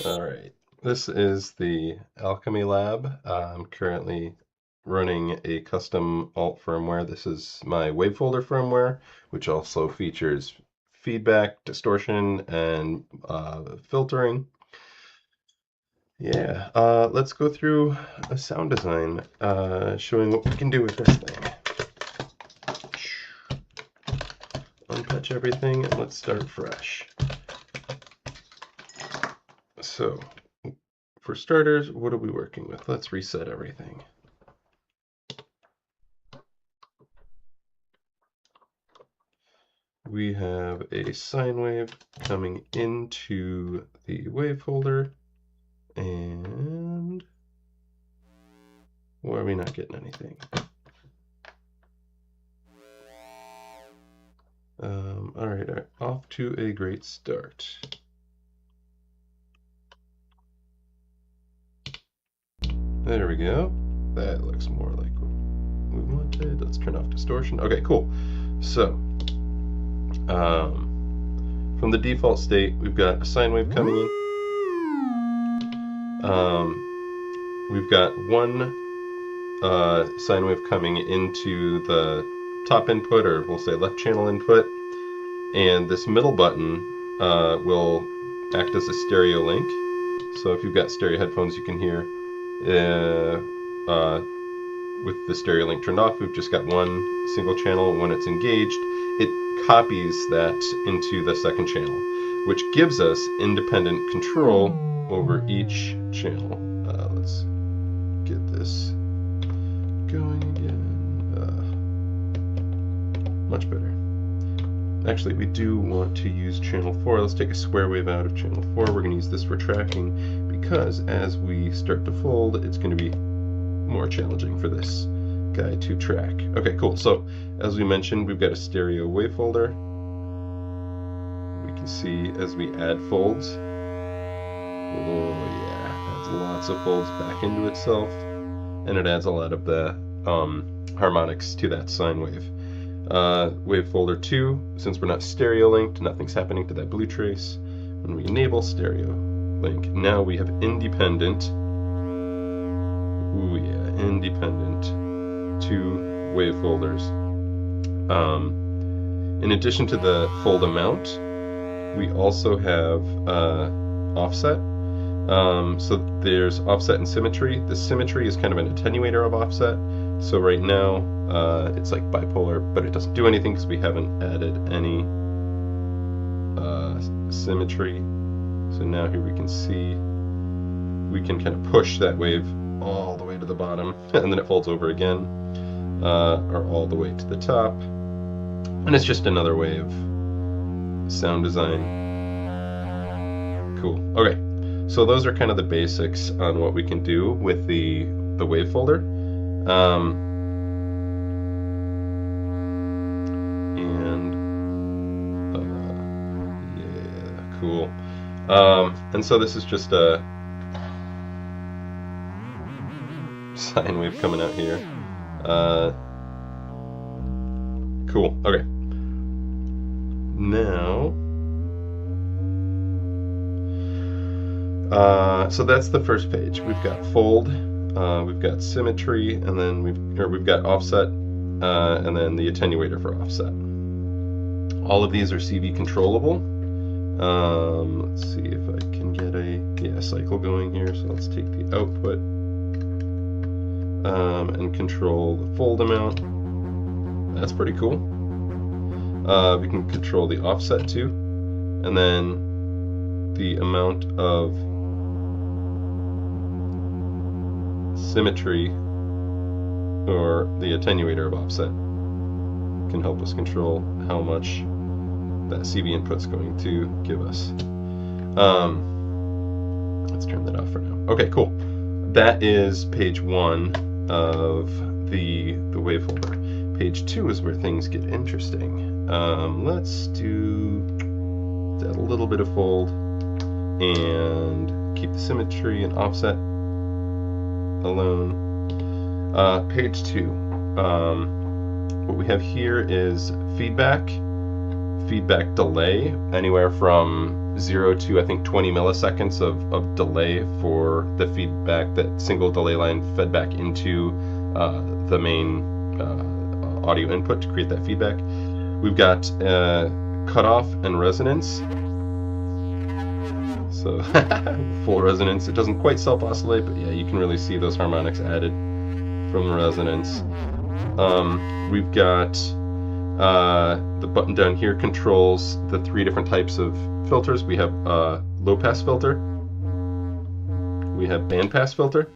All right, this is the Alchemy Lab. I'm currently running a custom alt firmware. This is my wavefolder firmware, which also features feedback, distortion, and filtering. Yeah, let's go through a sound design showing what we can do with this thing. Unpatch everything and let's start fresh. So, for starters, what are we working with? Let's reset everything. We have a sine wave coming into the wave folder, and why are we not getting anything? All right, off to a great start. There we go. That looks more like what we wanted. Let's turn off distortion. Okay, cool. So, from the default state, we've got a sine wave coming in. We've got one sine wave coming into the top input, or we'll say left channel input, and this middle button will act as a stereo link. So if you've got stereo headphones, you can hear with the stereo link turned off, we've just got one single channel. When it's engaged, it copies that into the second channel, which gives us independent control over each channel. Let's get this going again. Much better. Actually, we do want to use channel 4. Let's take a square wave out of channel 4. We're going to use this for tracking because as we start to fold, it's going to be more challenging for this guy to track. Okay, cool. So, as we mentioned, we've got a stereo wave folder. We can see as we add folds, oh yeah, adds lots of folds back into itself, and it adds a lot of the harmonics to that sine wave. Wave folder 2, since we're not stereo linked, nothing's happening to that blue trace. When we enable stereo link, now we have independent, ooh yeah, independent 2 wave folders. In addition to the fold amount, we also have offset. So there's offset and symmetry. The symmetry is kind of an attenuator of offset. So right now it's like bipolar, but it doesn't do anything because we haven't added any symmetry. So now here we can see we can kind of push that wave all the way to the bottom, and then it folds over again, or all the way to the top. And it's just another way of sound design. Cool. Okay, so those are kind of the basics on what we can do with the wave folder. Yeah, cool. And so this is just a sine wave coming out here. Cool. Okay. Now, so that's the first page. We've got fold, we've got symmetry, and then we've got offset, and then the attenuator for offset. All of these are CV controllable, Let's see if I can get a cycle going here. So let's take the output and control the fold amount. That's pretty cool. We can control the offset too, and then the amount of symmetry, or the attenuator of offset, can help us control how much that CV input's going to give us. Let's turn that off for now. Okay, cool. That is page 1 of the wave folder. Page 2 is where things get interesting. Let's add a little bit of fold and keep the symmetry and offset alone. Page 2. What we have here is feedback delay, anywhere from 0 to I think 20 milliseconds of delay for the feedback, that single delay line fed back into the main audio input to create that feedback. We've got cutoff and resonance. So full resonance. It doesn't quite self-oscillate, but yeah, you can really see those harmonics added from the resonance. We've got the button down here controls the 3 different types of filters. We have low pass filter, we have band pass filter,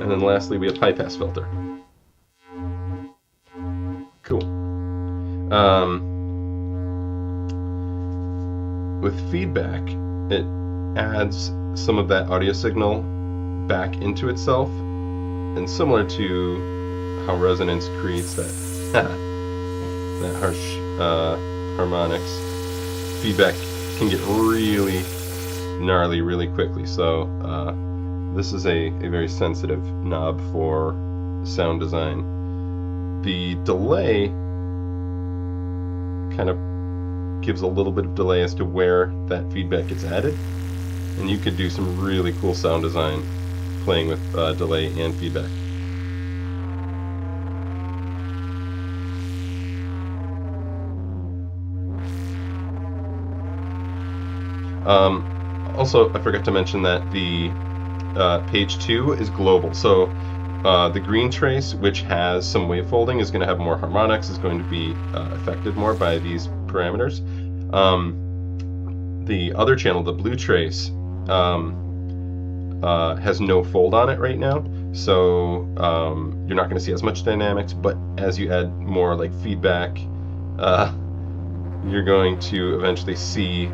and then lastly we have high pass filter. Cool. With feedback, it adds some of that audio signal back into itself, and similar to how resonance creates that that harsh harmonics, feedback can get really gnarly really quickly. So this is a very sensitive knob for sound design. The delay kind of gives a little bit of delay as to where that feedback gets added, and you could do some really cool sound design playing with delay and feedback. Also, I forgot to mention that the page 2 is global. So the green trace, which has some wavefolding, is going to have more harmonics, is going to be affected more by these parameters. The other channel, the blue trace, has no fold on it right now, so you're not going to see as much dynamics, but as you add more like feedback, you're going to eventually see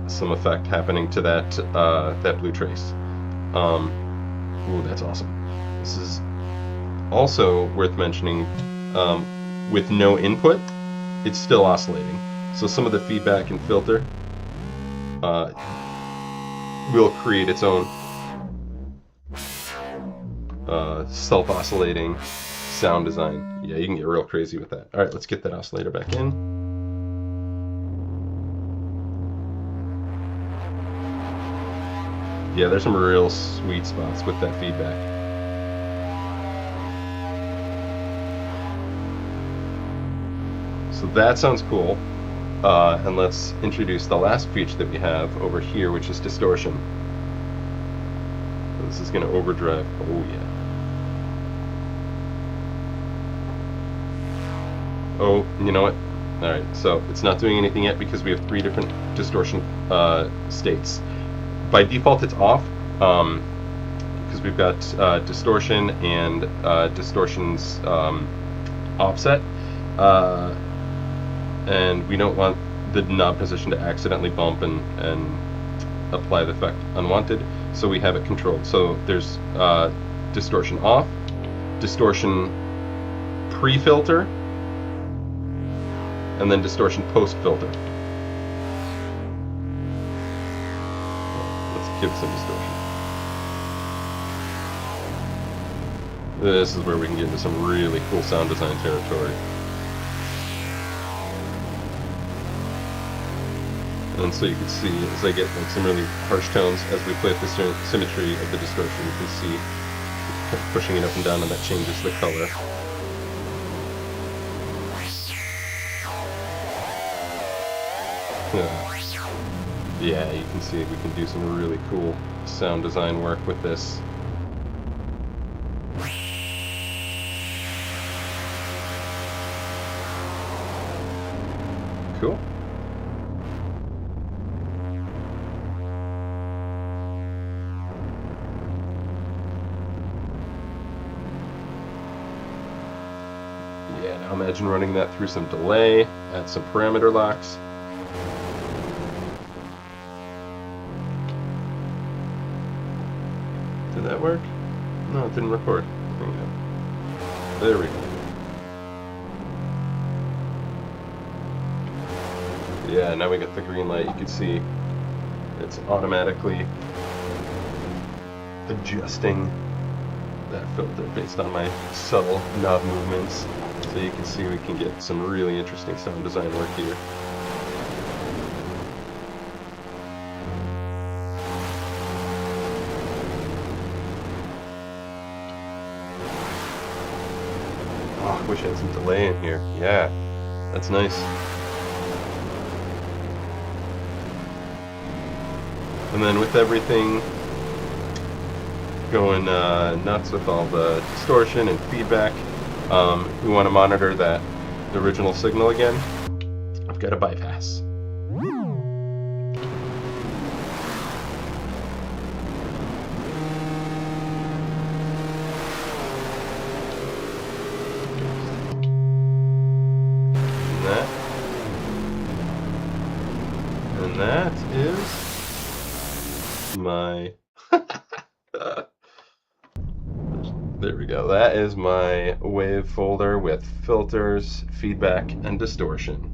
some effect happening to that that blue trace. Ooh, that's awesome. This is also worth mentioning, with no input, it's still oscillating. So some of the feedback and filter will create its own self-oscillating sound design. Yeah, you can get real crazy with that. Alright, let's get that oscillator back in. Yeah, there's some real sweet spots with that feedback. So that sounds cool. And let's introduce the last feature that we have over here, which is distortion. So this is going to overdrive. Oh yeah. Oh, you know what? Alright, so it's not doing anything yet because we have 3 different distortion states. By default it's off, because we've got distortion and distortion's offset, and we don't want the knob position to accidentally bump and apply the effect unwanted, so we have it controlled. So there's distortion off, distortion pre-filter, and then distortion post-filter. Give it some distortion. This is where we can get into some really cool sound design territory. And so you can see, as I get like some really harsh tones, as we play with the symmetry of the distortion, you can see pushing it up and down, and that changes the color. Yeah, you can see we can do some really cool sound design work with this. Cool. Yeah, now imagine running that through some delay, add some parameter locks. Did that work? No, it didn't record. There we go. Yeah, now we got the green light. You can see it's automatically adjusting that filter based on my subtle knob movements. So you can see we can get some really interesting sound design work here. Oh, I wish I had some delay in here. Yeah, that's nice. And then with everything going nuts with all the distortion and feedback, we want to monitor that the original signal again. I've got a bypass. And that is my there we go. That is my wave folder with filters, feedback, and distortion.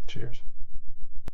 Cheers.